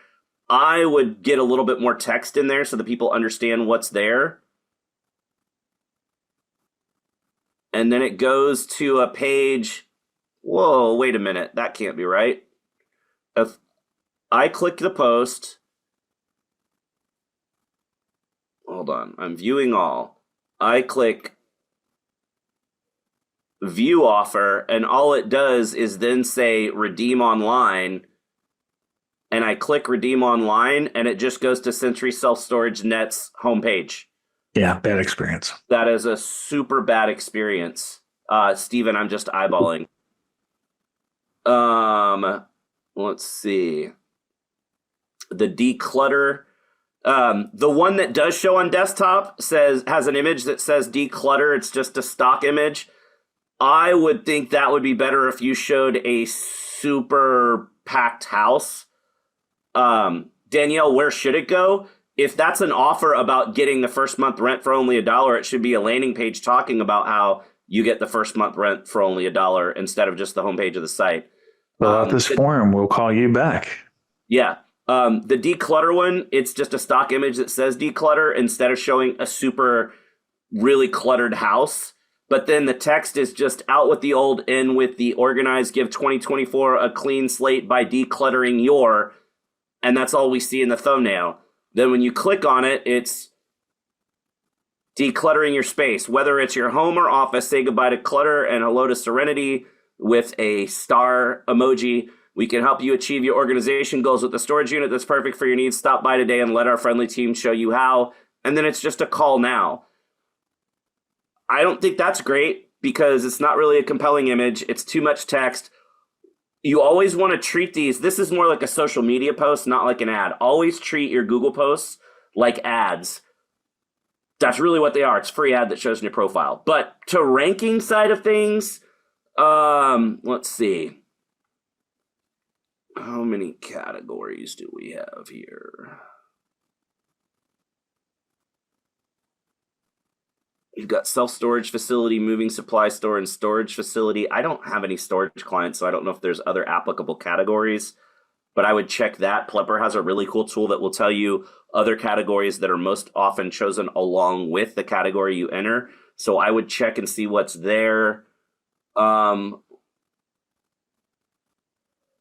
I would get a little bit more text in there so that people understand what's there. And then it goes to a page. Whoa, wait a minute. That can't be right. If I click the post, hold on, I'm viewing all. I click view offer, and all it does is then say redeem online, and I click redeem online, and it just goes to Century Self Storage Net's homepage. Yeah, bad experience. That is a super bad experience. Steven, I'm just eyeballing. Let's see. The declutter. The one that does show on desktop has an image that says declutter. It's just a stock image. I would think that would be better if you showed a super packed house. Danielle, where should it go? If that's an offer about getting the first month rent for only $1, it should be a landing page talking about how you get the first month rent for only $1 instead of just the homepage of the site. Fill out this form. We'll call you back. Yeah. The declutter one, it's just a stock image that says declutter instead of showing a super really cluttered house. But then the text is just out with the old, in with the organized, give 2024 a clean slate by decluttering your, and that's all we see in the thumbnail. Then when you click on it, it's decluttering your space. Whether it's your home or office, say goodbye to clutter and hello to serenity with a star emoji. We can help you achieve your organization goals with a storage unit that's perfect for your needs. Stop by today and let our friendly team show you how. And then it's just a call now. I don't think that's great because it's not really a compelling image. It's too much text. You always want to treat these. This is more like a social media post, not like an ad. Always treat your Google posts like ads. That's really what they are. It's a free ad that shows in your profile. But to ranking side of things, let's see. How many categories do we have here? You've got self-storage facility, moving supply store, and storage facility. I don't have any storage clients, so I don't know if there's other applicable categories, but I would check that. Plepper has a really cool tool that will tell you other categories that are most often chosen along with the category you enter. So I would check and see what's there.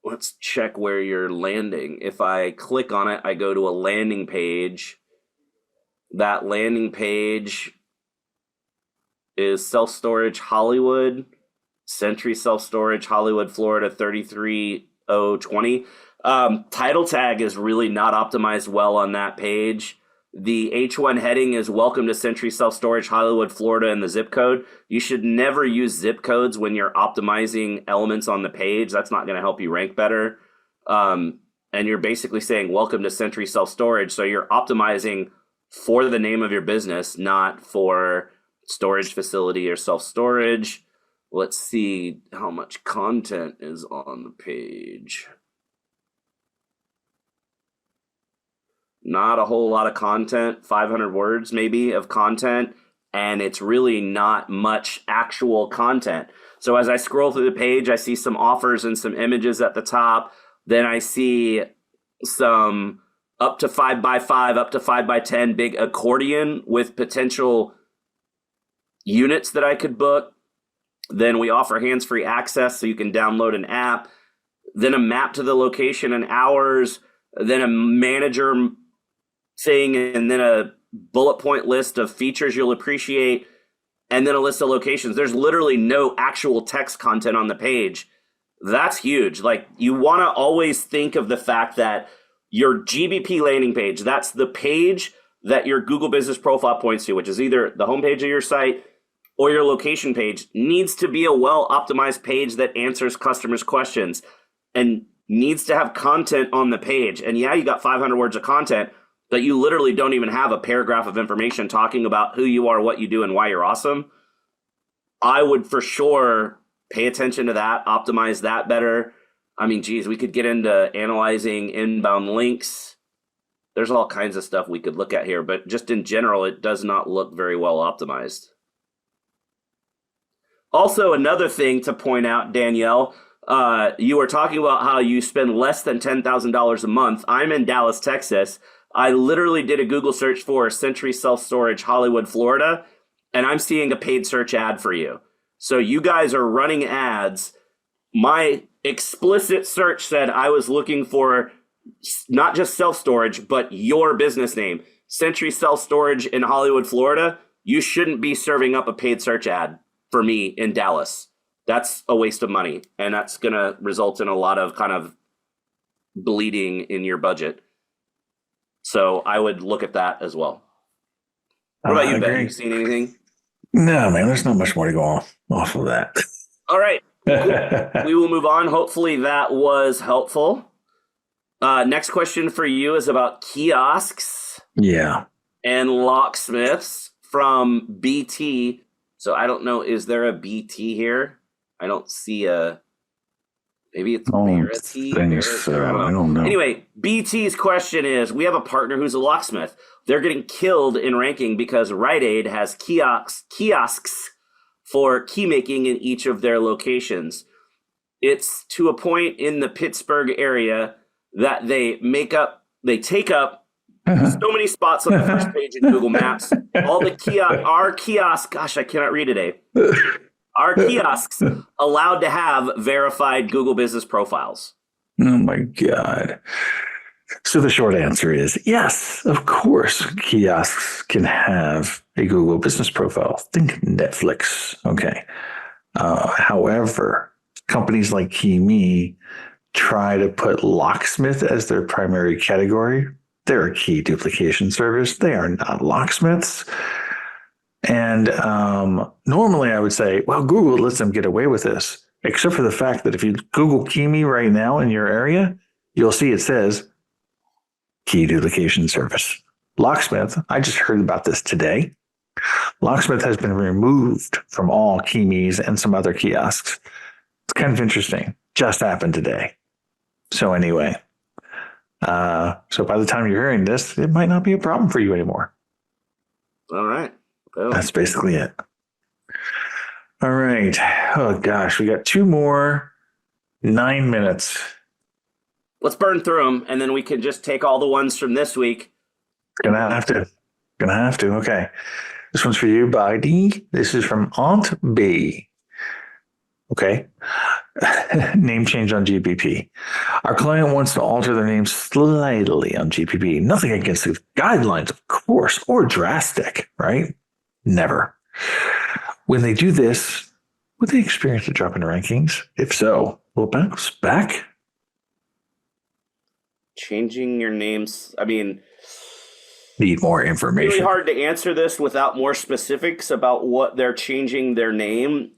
Let's check where you're landing. If I click on it, I go to a landing page. That landing page is self-storage Hollywood, Century Self-Storage Hollywood, Florida 33020. Title tag is really not optimized well on that page. The H1 heading is welcome to Century Self-Storage Hollywood, Florida, and the zip code. You should never use zip codes when you're optimizing elements on the page. That's not going to help you rank better. And you're basically saying welcome to Century Self-Storage. So you're optimizing for the name of your business, not for storage facility or self-storage. Let's see how much content is on the page. Not a whole lot of content, 500 words maybe of content, and it's really not much actual content. So as I scroll through the page, I see some offers and some images at the top. Then I see some up to 5x5, up to 5x10 big accordion with potential units that I could book. Then we offer hands-free access so you can download an app. Then a map to the location and hours. Then a manager thing, and then a bullet point list of features you'll appreciate, and then a list of locations. There's literally no actual text content on the page. That's huge. Like, you want to always think of the fact that your GBP landing page, that's the page that your Google Business Profile points to, which is either the homepage of your site or your location page, needs to be a well-optimized page that answers customers' questions and needs to have content on the page. And yeah, you got 500 words of content, but you literally don't even have a paragraph of information talking about who you are, what you do, and why you're awesome. I would for sure pay attention to that, optimize that better. I mean, geez, we could get into analyzing inbound links. There's all kinds of stuff we could look at here, but just in general, it does not look very well optimized. Also, another thing to point out, Danielle, you were talking about how you spend less than $10,000 a month. I'm in Dallas, Texas. I literally did a Google search for Century Self-Storage Hollywood, Florida, and I'm seeing a paid search ad for you. So you guys are running ads. My explicit search said I was looking for not just self-storage, but your business name, Century Self-Storage in Hollywood, Florida. You shouldn't be serving up a paid search ad for me in Dallas. That's a waste of money, and that's going to result in a lot of kind of bleeding in your budget. So I would look at that as well. What about you, Ben? You seen anything? No, man, there's not much more to go off of that. All right. Cool. We will move on. Hopefully that was helpful. Next question for you is about kiosks. Yeah. And locksmiths from BT. So I don't know, is there a BT here? I don't see a... Maybe it's Verity. I don't know. Anyway, BT's question is, we have a partner who's a locksmith. They're getting killed in ranking because Rite Aid has kiosks for key making in each of their locations. It's to a point in the Pittsburgh area that they take up so many spots on the first page in Google Maps. All the our kiosks, gosh, I cannot read today. Are kiosks allowed to have verified Google Business Profiles? Oh my God. So the short answer is yes, of course, kiosks can have a Google Business Profile. Think Netflix. Okay. However, companies like KeyMe try to put locksmith as their primary category. They're a key duplication service. They are not locksmiths. And normally I would say, well, Google lets them get away with this, except for the fact that if you Google key me right now in your area, you'll see it says key duplication service. Locksmith, I just heard about this today. Locksmith has been removed from all key me's and some other kiosks. It's kind of interesting. Just happened today. So anyway, so by the time you're hearing this, it might not be a problem for you anymore. All right. Well, That's basically it. All right. Oh gosh, we got 2 more 9 minutes. let's burn through them, and then we can just take all the ones from this week. Gonna have to. Okay. This one's for you, Buddy. This is from Aunt B. Okay. Name change on GPP. Our client wants to alter their name slightly on GPP. Nothing against the guidelines, of course, or drastic, right? Never. When they do this, would they experience a drop in rankings? If so, will it bounce back? Changing your names. I mean, Need more really information. hard to answer this without more specifics about what they're changing their name.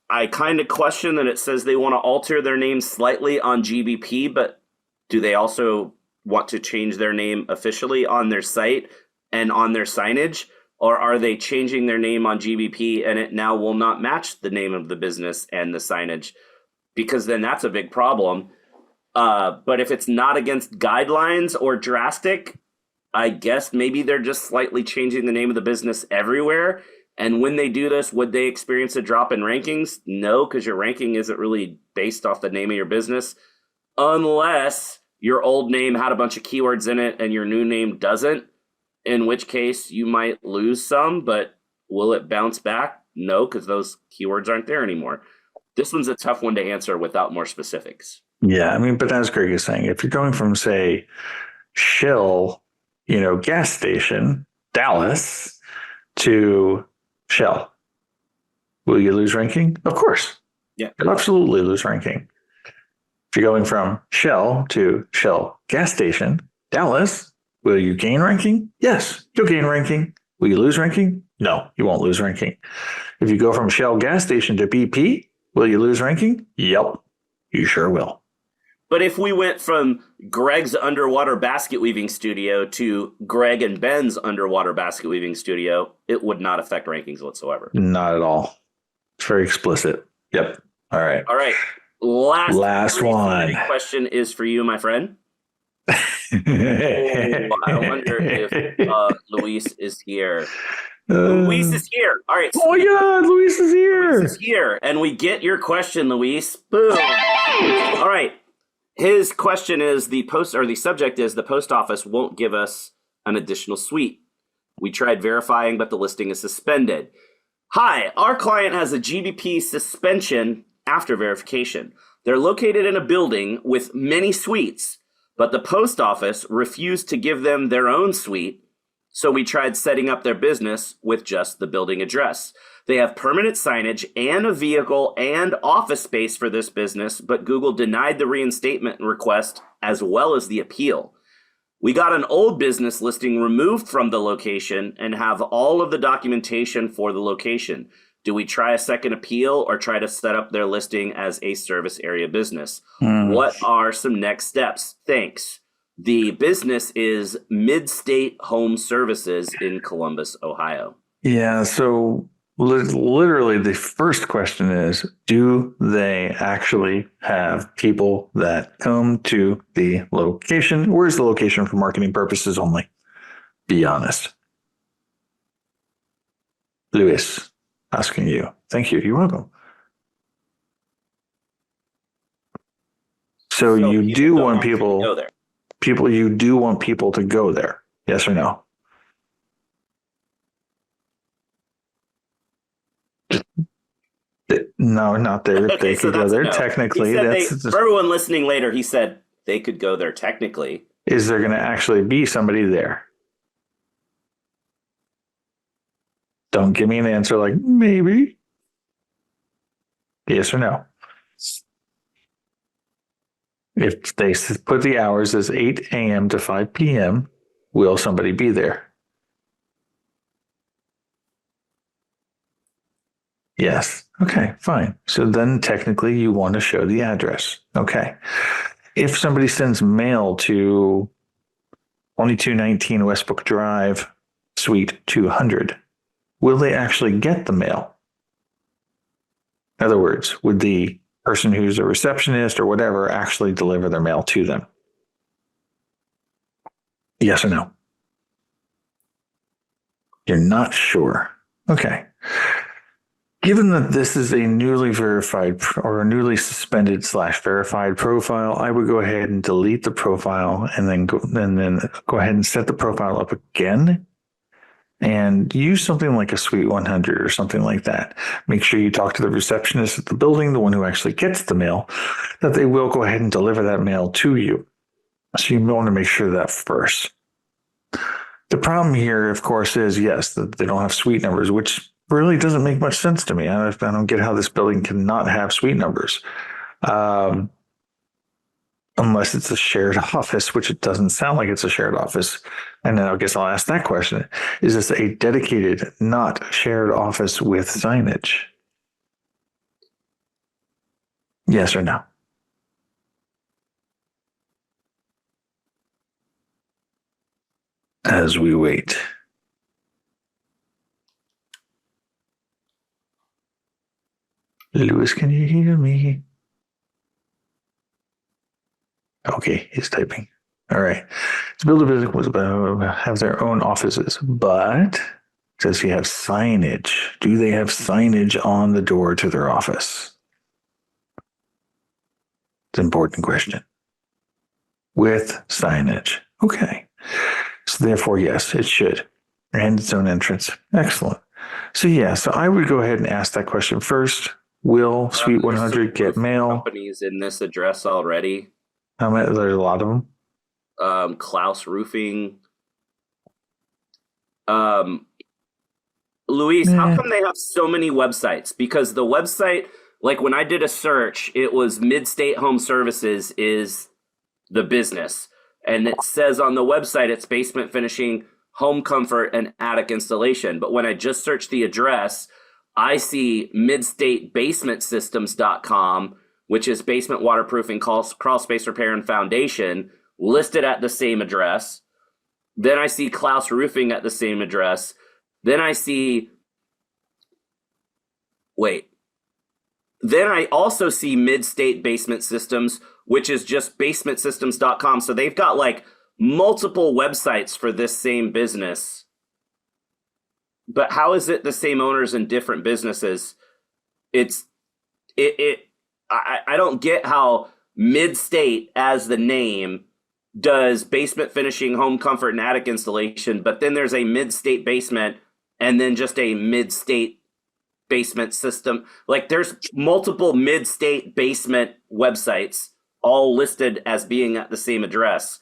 I kind of question that it says they want to alter their name slightly on GBP, but do they also want to change their name officially on their site and on their signage? Or are they changing their name on GBP and it now will not match the name of the business and the signage? Because then that's a big problem. But if it's not against guidelines or drastic, I guess maybe they're just slightly changing the name of the business everywhere. And when they do this, would they experience a drop in rankings? No, because your ranking isn't really based off the name of your business. Unless your old name had a bunch of keywords in it and your new name doesn't, in which case you might lose some, but will it bounce back? No, because those keywords aren't there anymore. This one's a tough one to answer without more specifics. Yeah, I mean, but as Greg is saying, if you're going from, say, Shell, gas station, Dallas, to Shell, will you lose ranking? Of course. Yeah. You'll absolutely lose ranking. If you're going from Shell to Shell gas station, Dallas, will you gain ranking? Yes, you'll gain ranking. Will you lose ranking? No, you won't lose ranking. If you go from Shell gas station to BP, will you lose ranking? Yep, you sure will. But if we went from Greg's underwater basket weaving studio to Greg and Ben's underwater basket weaving studio, it would not affect rankings whatsoever. Not at all. It's very explicit. Yep. All right. All right. Last one. Question is for you, my friend. I wonder if Luis is here. Luis is here. All right. Oh my God, Luis is here. Luis is here, and we get your question, Luis. Boom. All right. His question is the subject is the post office won't give us an additional suite. We tried verifying, but the listing is suspended. Hi, our client has a GBP suspension after verification. They're located in a building with many suites, but the post office refused to give them their own suite. So we tried setting up their business with just the building address. They have permanent signage and a vehicle and office space for this business, but Google denied the reinstatement request as well as the appeal. We got an old business listing removed from the location and have all of the documentation for the location. Do we try a second appeal or try to set up their listing as a service area business? What are some next steps? Thanks. The business is Mid-State Home Services in Columbus, Ohio. Yeah, so literally the first question is, do they actually have people that come to the location? Or is the location for marketing purposes only? Be honest. Luis, asking you. Thank you. You're welcome. So you do want people go there. You do want people to go there. Yes or no? No, not there. Okay, They so could go there no. technically. For everyone listening later, he said they could go there technically. Is there going to actually be somebody there? Don't give me an answer like maybe. Yes or no? If they put the hours as 8 a.m. to 5 p.m., will somebody be there? Yes. Okay, fine. So then technically you want to show the address. Okay. If somebody sends mail to 2219 Westbrook Drive, Suite 200, will they actually get the mail? In other words, would the person who's a receptionist or whatever actually deliver their mail to them? Yes or no? You're not sure. Okay. Given that this is a newly verified or a newly suspended / verified profile, I would go ahead and delete the profile and then go ahead and set the profile up again and use something like a Suite 100 or something like that. Make sure you talk to the receptionist at the building, the one who actually gets the mail, that they will go ahead and deliver that mail to you. So you want to make sure that first. The problem here, of course, is yes, that they don't have suite numbers, which really doesn't make much sense to me. I don't get how this building cannot have suite numbers. Unless it's a shared office, which it doesn't sound like it's a shared office. And then I guess I'll ask that question. Is this a dedicated, not shared office with signage? Yes or no? As we wait. Lewis, can you hear me? Okay, he's typing. All right. To build a business was have their own offices, but does he have signage? Do they have signage on the door to their office? It's an important question. With signage. Okay. So therefore, yes, it should. And its own entrance. Excellent. So yeah, so I would go ahead and ask that question first. Will Suite 100 get mail? Companies in this address already. How many? There's a lot of them. Klaus Roofing. Luis, how come they have so many websites? Because the website, like when I did a search, it was Mid-State Home Services is the business. And it says on the website, it's basement finishing, home comfort, and attic installation. But when I just searched the address, I see midstatebasementsystems.com, which is basement waterproofing, crawl space repair, and foundation, listed at the same address. Then I see Klaus Roofing at the same address. Then I see, Then I also see Mid-State Basement Systems, which is just basementsystems.com. So they've got like multiple websites for this same business. But how is it the same owners in different businesses? I don't get how Mid-State as the name does basement finishing, home comfort, and attic installation, but then there's a Mid-State basement and then just a Mid-State basement system. Like there's multiple Mid-State basement websites all listed as being at the same address.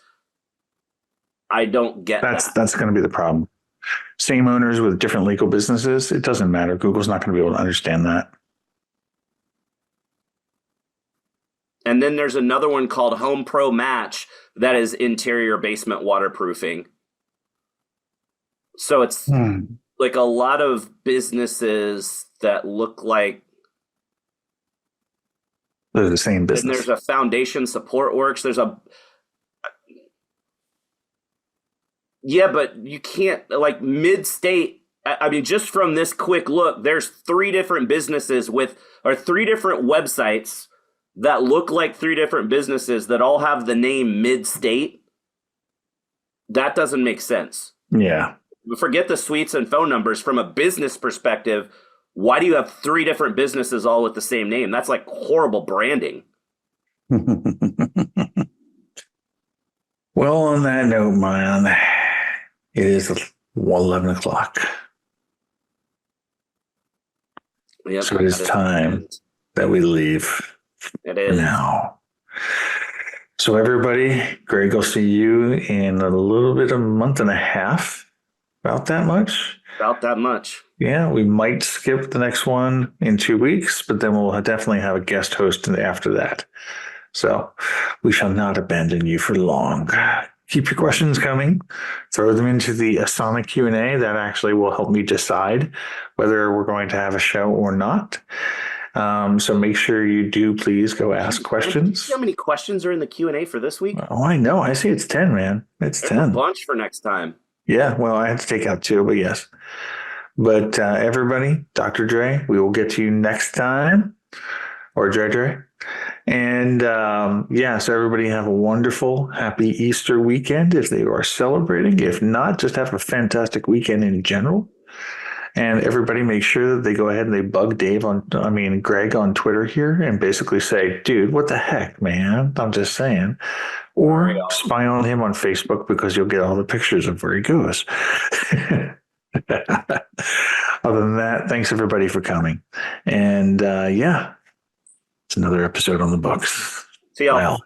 I don't get that. That's going to be the problem. Same owners with different legal businesses, it doesn't matter. Google's not going to be able to understand that. And then there's another one called Home Pro Match that is interior basement waterproofing. So it's like a lot of businesses that look like they're the same business. And there's a Foundation Support Works. Yeah, but you can't, like Mid-State, I mean, just from this quick look, there's 3 different businesses or 3 different websites that look like 3 different businesses that all have the name Mid-State. That doesn't make sense. Yeah. Forget the suites and phone numbers. From a business perspective, why do you have 3 different businesses all with the same name? That's like horrible branding. Well, on that note, man, it is 11 o'clock. Yep, so it is time that we leave. It is. Now. So everybody, Greg will see you in a little bit, a month and a half. About that much? About that much. Yeah, we might skip the next one in 2 weeks, but then we'll definitely have a guest host after that. So we shall not abandon you for long. keep your questions coming. Throw them into the Asana Q&A. That actually will help me decide whether we're going to have a show or not. So make sure you do please go ask questions. You see how many questions are in the Q&A for this week? Oh, I know. I see it's 10, man. It's There's 10. a bunch for next time. Yeah, well, I had to take out 2, but yes. But everybody, Dr. Dre, we will get to you next time. Or Dre. And so everybody have a wonderful, happy Easter weekend if they are celebrating. If not, just have a fantastic weekend in general. And everybody make sure that they go ahead and they bug Greg on Twitter here and basically say, dude, what the heck, man? I'm just saying. Or spy on him on Facebook because you'll get all the pictures of where he goes. Other than that, thanks everybody for coming. And it's another episode on the books. See y'all. Well.